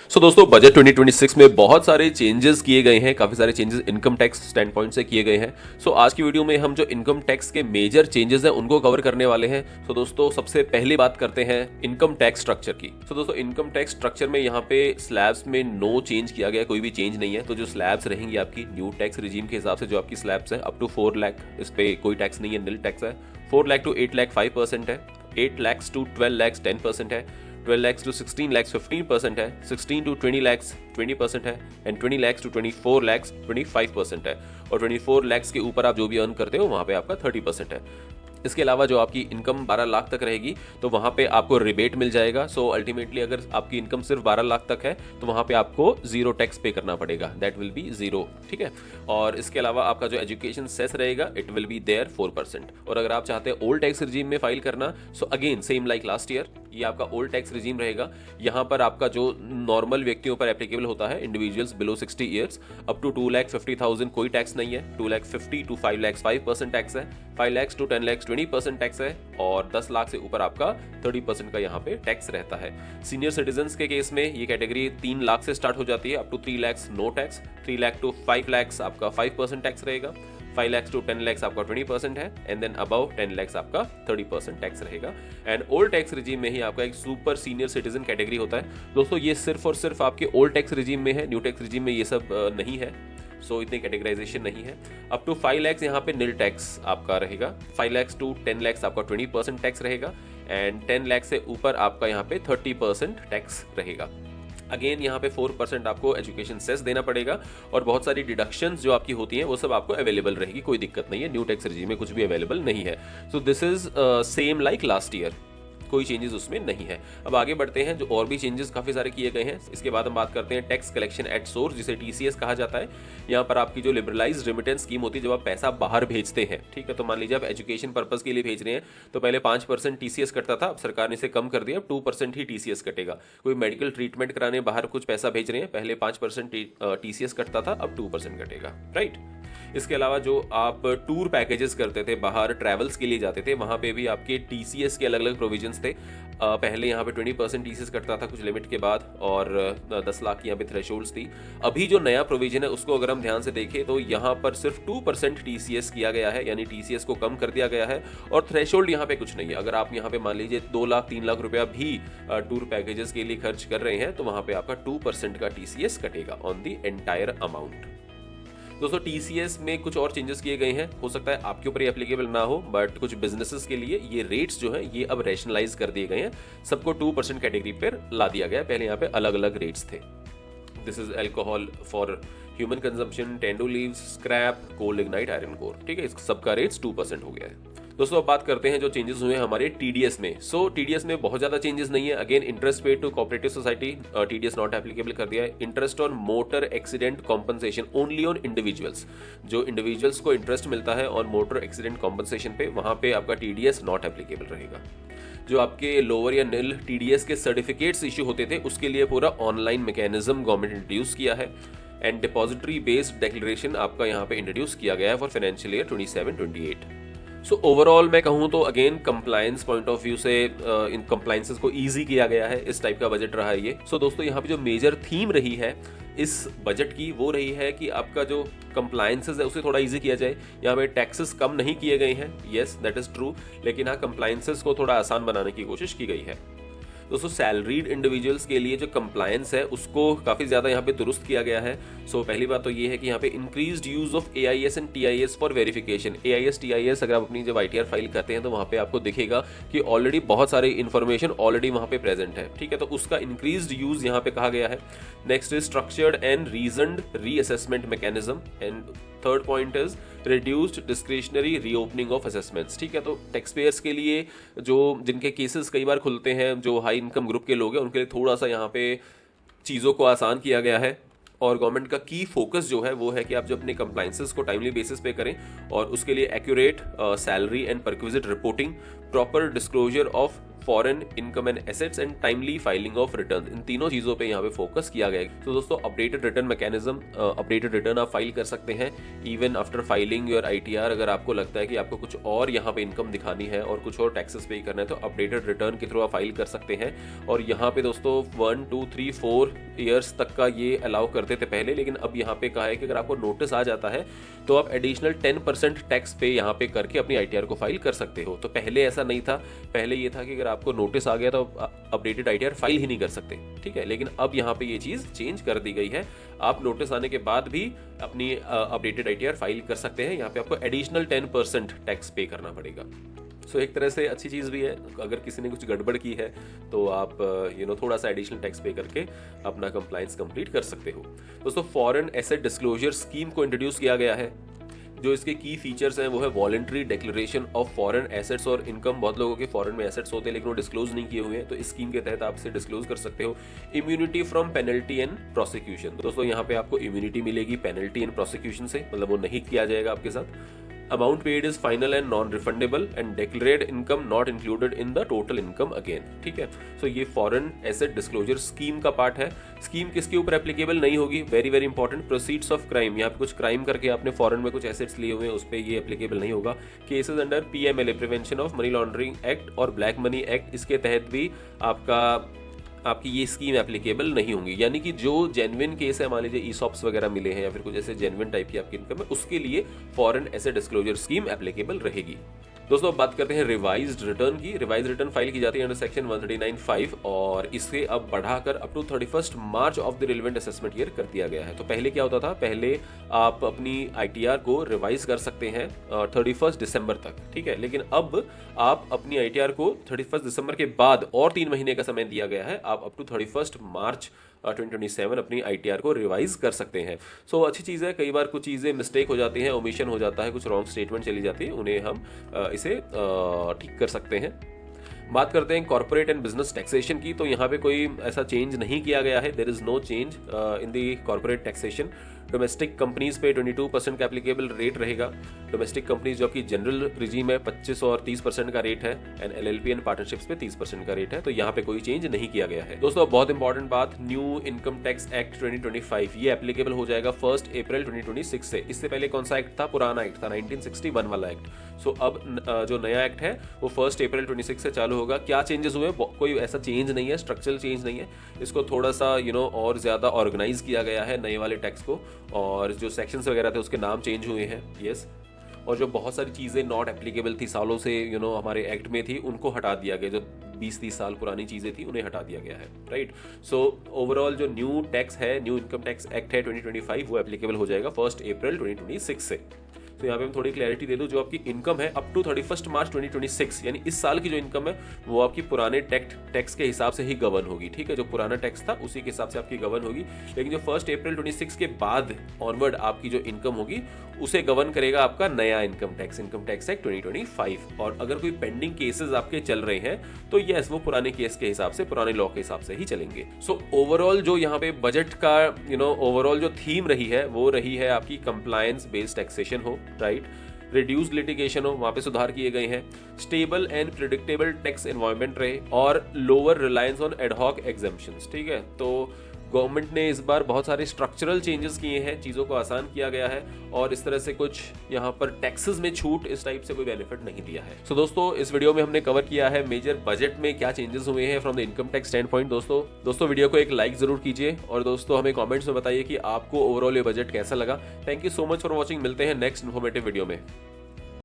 सो दोस्तों बजट 2026 में बहुत सारे चेंजेस किए गए हैं, काफी सारे changes income tax stand point से किए गए हैं। सो आज की वीडियो में हम जो इनकम टैक्स के मेजर चेंजेस हैं उनको कवर करने वाले हैं। सो दोस्तों सबसे पहले बात करते हैं इनकम टैक्स स्ट्रक्चर की। सो दोस्तों इनकम टैक्स स्ट्रक्चर में यहाँ पे स्लैब्स में नो चेंज किया गया, कोई भी चेंज नहीं है। तो जो स्लैब्स रहेंगी आपकी न्यू टैक्स रिजीम के हिसाब से जो आपकी स्लैब्स है अप टू 4 लाख, इस पे कोई टैक्स नहीं है, निल टैक्स है। 4 लाख टू 8 लाख 5% है, 8 lakhs to 12 lakhs 10% है, 12 lakhs to 16 lakhs 15% है, 16 to 20 lakhs 20% है, एंड 20 lakhs to 24 lakhs 25% है, और 24 lakhs के ऊपर आप जो भी अर्न करते हो वहां पे आपका 30% है। इसके अलावा जो आपकी इनकम 12 लाख तक रहेगी तो वहां पे आपको रिबेट मिल जाएगा। सो अल्टीमेटली अगर आपकी इनकम सिर्फ 12 लाख तक है तो वहां पे आपको जीरो टैक्स पे करना पड़ेगा, दैट विल बी जीरो, ठीक है। और इसके अलावा आपका जो एजुकेशन सेस रहेगा इट विल बी देयर 4%। और अगर आप चाहते हैं ओल्ड टैक्स रिजीम में फाइल करना, so again same like last year, ये आपका ओल्ड टैक्स रिजीम रहेगा। यहाँ पर आपका जो नॉर्मल व्यक्तियों पर एप्लीकेबल होता है, individuals below 60 years up to 2,50,000 कोई टैक्स नहीं है, 2,50,000 टू 5 lakhs 5% टैक्स है, 5 lakhs टू 10 lakhs 20% टैक्स है, और 10 लाख से ऊपर आपका 30% का यहाँ पे टैक्स रहता है। सीनियर सिटीजन्स के केस में ये कैटेगरी 3 लाख से स्टार्ट हो जाती है, up to 3 lakhs no tax, 3 lakh to 5 lakhs आपका 5% टैक्स रहेगा, 5 lakhs टू 10 lakhs आपका 20% है, एंड देन अबव 10 lakhs आपका 30% टैक्स रहेगा। एंड ओल्ड टैक्स रिजीम में ही आपका एक सुपर सीनियर सिटीजन कैटेगरी होता है। दोस्तों ये सिर्फ और सिर्फ आपके ओल्ड टैक्स रिजीम में है, न्यू टैक्स रिजीम में ये सब नहीं है, सो इतनी कैटेगराइजेशन नहीं है। अप टू 5 lakhs यहाँ पे निल टैक्स आपका रहेगा, 5 lakhs टू 10 lakhs आपका 20% टैक्स रहेगा, एंड 10 lakhs से ऊपर आपका यहाँ पे 30% टैक्स रहेगा। अगेन यहाँ पे 4% आपको एजुकेशन सेस देना पड़ेगा, और बहुत सारी डिडक्शंस जो आपकी होती हैं वो सब आपको अवेलेबल रहेगी, कोई दिक्कत नहीं है। न्यू टैक्स रिजीम में कुछ भी अवेलेबल नहीं है। So this is same like last year, कोई चेंजेस उसमें नहीं है। अब आगे बढ़ते हैं, जो और भी चेंजेस काफी सारे किए गए हैं। इसके बाद हम बात करते हैं टैक्स कलेक्शन एट सोर्स, जिसे टीसीएस कहा जाता है। यहाँ पर आपकी जो लिबरलाइज्ड रेमिटेंस स्कीम होती है, जब आप पैसा बाहर भेजते हैं, ठीक है, तो मान लीजिए आप एजुकेशन पर्पस के लिए भेज रहे हैं, तो पहले 5% टीसीएस कटता था, अब सरकार ने इसे कम कर दिया, अब 2% ही टीसीएस कटेगा। कोई मेडिकल ट्रीटमेंट कराने बाहर कुछ पैसा भेज रहे हैं, पहले 5% टीसीएस कटता था, अब 2% कटेगा, राइट। इसके अलावा जो आप टूर पैकेजेस करते थे, बाहर ट्रैवल्स के लिए जाते थे, वहां पे भी आपके टीसीएस के अलग अलग प्रोविजंस थे। पहले यहाँ पे 20% टीसीएस कटता था कुछ लिमिट के बाद, और 10 लाख की यहाँ पे थ्रेशोल्ड्स थी। अभी जो नया प्रोविजन है उसको अगर हम ध्यान से देखें तो यहाँ पर सिर्फ 2% टीसीएस किया गया है, यानी टीसीएस को कम कर दिया गया है, और थ्रेशोल्ड यहाँ पे कुछ नहीं है। अगर आप यहाँ पे मान लीजिए 2 लाख 3 लाख रुपया भी टूर पैकेजेस के लिए खर्च कर रहे हैं, तो वहां पे आपका 2% का टीसीएस कटेगा ऑन द एंटायर अमाउंट। दोस्तों टीसीएस में कुछ और चेंजेस किए गए हैं, हो सकता है आपके ऊपर ये एप्लीकेबल ना हो, बट कुछ बिजनेसेस के लिए ये रेट्स जो हैं ये अब रैशनलाइज कर दिए गए हैं, सबको 2% कैटेगरी पर ला दिया गया है। पहले यहाँ पे अलग अलग रेट्स थे। This is alcohol for human consumption, tendu leaves, scrap, coal lignite, iron ore, ठीक है, इस सबका रेट्स 2% हो गया है। दोस्तों अब बात करते हैं जो चेंजेस हुए हमारे टीडीएस में। सो टीडीएस में बहुत ज्यादा चेंजेस नहीं है। Again interest paid to cooperative society, TDS not applicable कर दिया है। Interest on motor accident compensation only on individuals, जो इंडिविजुअल्स को इंटरेस्ट मिलता है ऑन मोटर एक्सीडेंट कॉम्पनसेशन पे, वहां पे आपका टीडीएस नॉट एप्लीकेबल रहेगा। जो आपके लोअर या निल टीडीएस के सर्टिफिकेट्स इश्यू होते थे उसके लिए पूरा ऑनलाइन मैकेनिज्म गवर्नमेंट ने इंट्रोड्यूस किया है, एंड डिपॉजिटरी बेस्ड डिक्लेरेशन आपका यहाँ पे इंट्रोड्यूस किया गया है for financial year 27-28। So overall मैं कहूँ तो again compliance point of view से इन कंप्लायंसेस को इजी किया गया है, इस टाइप का बजट रहा है ये। सो दोस्तों यहाँ पे जो मेजर थीम रही है इस बजट की वो रही है कि आपका जो कंप्लायंसेस है उसे थोड़ा इजी किया जाए। यहाँ पे टैक्सेस कम नहीं किए गए हैं, येस दैट इज ट्रू, लेकिन हाँ कंप्लायंसेस को थोड़ा आसान बनाने की कोशिश की गई है। दोस्तों सैलरीड इंडिविजुअल्स के लिए जो कंप्लायंस है उसको काफ़ी ज़्यादा यहाँ पे दुरुस्त किया गया है। सो पहली बात तो ये है कि यहाँ पे increased use of AIS and TIS for verification. AIS TIS अगर आप अपनी जब आईटीआर फाइल करते हैं तो वहाँ पे आपको दिखेगा कि ऑलरेडी बहुत सारी इन्फॉर्मेशन ऑलरेडी वहाँ पे प्रेजेंट है, ठीक है, तो उसका इंक्रीज्ड यूज यहाँ पे कहा गया है। Next is structured and reasoned reassessment mechanism, and third point is reduced discretionary reopening of assessments, ठीक है। तो टैक्स पेयर्स के लिए जो जिनके केसेस कई बार खुलते हैं, जो हाई इनकम ग्रुप के लोग हैं, उनके लिए थोड़ा सा यहाँ पे चीज़ों को आसान किया गया है। और गवर्नमेंट का की फोकस जो है वो है कि आप जब अपने कंप्लायंसेस को टाइमली बेसिस पे करें, और उसके लिए accurate salary and perquisite reporting, proper disclosure of foreign income and assets and timely filing of return, इन तीनों चीजों पे यहाँ पे फोकस किया गया है। तो दोस्तों updated return mechanism, updated return आप फाइल कर सकते हैं even after filing your ITR। अगर आपको लगता है कि आपको कुछ और यहाँ पे इनकम दिखानी है और कुछ और टैक्सेस पे करना है तो अपडेटेड रिटर्न के थ्रू आप फाइल कर सकते हैं। और यहाँ पे दोस्तों 1, 2, 3, 4 ईयर्स तक का ये अलाउ करते थे पहले, लेकिन अब यहाँ पे कहा है कि अगर आपको नोटिस आ जाता है तो आप एडिशनल 10% टैक्स पे यहाँ पे करके अपनी ITR को फाइल कर सकते हो। तो पहले ऐसा नहीं था, पहले ये था कि अगर आपको नोटिस आ गया तो अपडेटेड ITR फाइल ही नहीं कर सकते, ठीक है। लेकिन अब यहाँ पे ये चीज चेंज कर दी गई है, आप नोटिस आने के बाद भी अपनी अपडेटेड ITR फाइल कर सकते हैं। यहाँ पे आपको एडिशनल 10% टैक्स पे करना पड़ेगा। सो एक तरह से अच्छी चीज़ भी है, अगर किसी ने कुछ गड़बड़ की है तो आप थोड़ा सा एडिशनल टैक्स पे करके अपना कंप्लायंस कंप्लीट कर सकते हो। दोस्तों फॉरेन एसेट डिस्क्लोजर स्कीम को इंट्रोड्यूस किया गया है। जो इसके की फीचर्स हैं वो है voluntary declaration of foreign assets और इनकम। बहुत लोगों के फॉरेन में एसेट्स होते हैं लेकिन वो डिस्क्लोज नहीं किए हुए हैं, तो इस स्कीम के तहत आप इसे डिस्क्लोज कर सकते हो। Immunity from penalty and prosecution, दोस्तों यहाँ पे आपको इम्यूनिटी मिलेगी पेनल्टी एंड प्रोसिक्यूशन से, मतलब वो नहीं किया जाएगा आपके साथ। Amount paid is final and non refundable and declared income not included in the total income again, ठीक है। सो ये फॉरेन एसेट डिस्क्लोजर स्कीम का पार्ट है। स्कीम किसके ऊपर एप्लीकेबल नहीं होगी, very very important, proceeds of crime. यहाँ पे कुछ क्राइम करके आपने फॉरेन में कुछ एसेट्स लिए हुए हैं, उस पर ये एप्लीकेबल नहीं होगा। Cases under PMLA prevention of money laundering act और ब्लैक मनी एक्ट, इसके तहत भी आपकी ये स्कीम एप्लीकेबल नहीं होंगी। यानी कि जो जेन्युइन केस है, मान लीजिए ESOPs वगैरह मिले हैं या फिर कुछ ऐसे जेन्युइन टाइप की आपकी इनकम है, उसके लिए foreign asset disclosure scheme applicable रहेगी। दोस्तों अब बात करते हैं रिवाइज्ड रिटर्न की। रिवाइज्ड रिटर्न फाइल की जाती है अंडर सेक्शन 139(5) और इसे अब बढ़ाकर up to 31 March of the relevant assessment year कर दिया गया है। तो पहले क्या होता था, पहले आप अपनी ITR को रिवाइज कर सकते हैं 31 दिसंबर तक, ठीक है। लेकिन अब आप अपनी ITR को 31 दिसंबर के बाद और 3 महीने का समय दिया गया है, आप अप टू 31 मार्च 2027 अपनी ITR को रिवाइज कर सकते हैं। सो अच्छी चीज़ है। कई बार कुछ चीज़ें मिस्टेक हो जाती हैं, ओमिशन हो जाता है, कुछ रॉन्ग स्टेटमेंट चली जाती है, उन्हें हम इसे ठीक कर सकते हैं। बात करते हैं कॉर्पोरेट एंड बिजनेस टैक्सेशन की, तो यहाँ पे कोई ऐसा चेंज नहीं किया गया है। There is no change in the corporate taxation. Domestic companies pay 22% का एप्लीकेबल रेट रहेगा। डोमेस्टिक कंपनीज जो कि जनरल रिजीम है 25 और 30% का रेट है, एंड LLP एंड पार्टनरशिप्स पे 30% का रेट है। तो यहाँ पे कोई चेंज नहीं किया गया है। दोस्तों बहुत इंपॉर्टेंट बात, न्यू इनकम टैक्स एक्ट 2025 ये एप्लीकेबल हो जाएगा 1 अप्रैल 2026 से। इससे पहले कौन सा एक्ट था, पुराना एक्ट था 1961 वाला एक्ट। सो अब जो नया एक्ट है वो 1 अप्रैल 26 से चालू होगा। क्या चेंजेस हुए, कोई ऐसा चेंज नहीं है, स्ट्रक्चरल चेंज नहीं है। इसको थोड़ा सा और ज्यादा ऑर्गेनाइज किया गया है नए वाले टैक्स को, और जो सेक्शंस वगैरह थे उसके नाम चेंज हुए हैं, यस। और जो बहुत सारी चीज़ें नॉट एप्लीकेबल थी सालों से हमारे एक्ट में थी, उनको हटा दिया गया। जो 20-30 साल पुरानी चीज़ें थी उन्हें हटा दिया गया है, राइट। सो ओवरऑल जो न्यू टैक्स है, न्यू इनकम टैक्स एक्ट है 2025, वो एप्लीकेबल हो जाएगा 1 अप्रैल 2026 से। तो यहाँ पे हम थोड़ी क्लैरिटी दे दूं, जो आपकी इनकम है अप टू 31 मार्च 2026, यानी इस साल की जो इनकम है वो आपकी पुराने टैक्स के हिसाब से ही गवर्न होगी, ठीक है। जो पुराना टैक्स था उसी के हिसाब से आपकी गवर्न होगी। लेकिन जो 1 अप्रैल 26 के बाद ऑनवर्ड आपकी जो इनकम होगी उसे गवर्न करेगा आपका नया इनकम टैक्स एक्ट 2025। और अगर कोई पेंडिंग केसेस आपके चल रहे हैं तो यस, वो पुराने केस के हिसाब से, पुराने लॉ के हिसाब से ही चलेंगे। सो ओवरऑल जो यहाँ पे बजट का ओवरऑल जो थीम रही है वो रही है आपकी कंप्लायंस बेस्ड टैक्सेशन हो, राइट। रिड्यूस लिटिगेशन हो, वहां पे सुधार किए गए हैं। Stable and predictable tax environment रहे और lower reliance on ad hoc exemptions, ठीक है। तो गवर्नमेंट ने इस बार बहुत सारे स्ट्रक्चरल चेंजेस किए हैं, चीज़ों को आसान किया गया है, और इस तरह से कुछ यहाँ पर टैक्सेस में छूट, इस टाइप से कोई बेनिफिट नहीं दिया है। सो दोस्तों इस वीडियो में हमने कवर किया है मेजर बजट में क्या चेंजेस हुए हैं from the income tax stand point. दोस्तों वीडियो को एक लाइक जरूर कीजिए, और दोस्तों हमें कॉमेंट्स में बताइए कि आपको ओवरऑल ये बजट कैसा लगा। Thank you so much for watching. मिलते हैं नेक्स्ट इन्फॉर्मेटिव वीडियो में।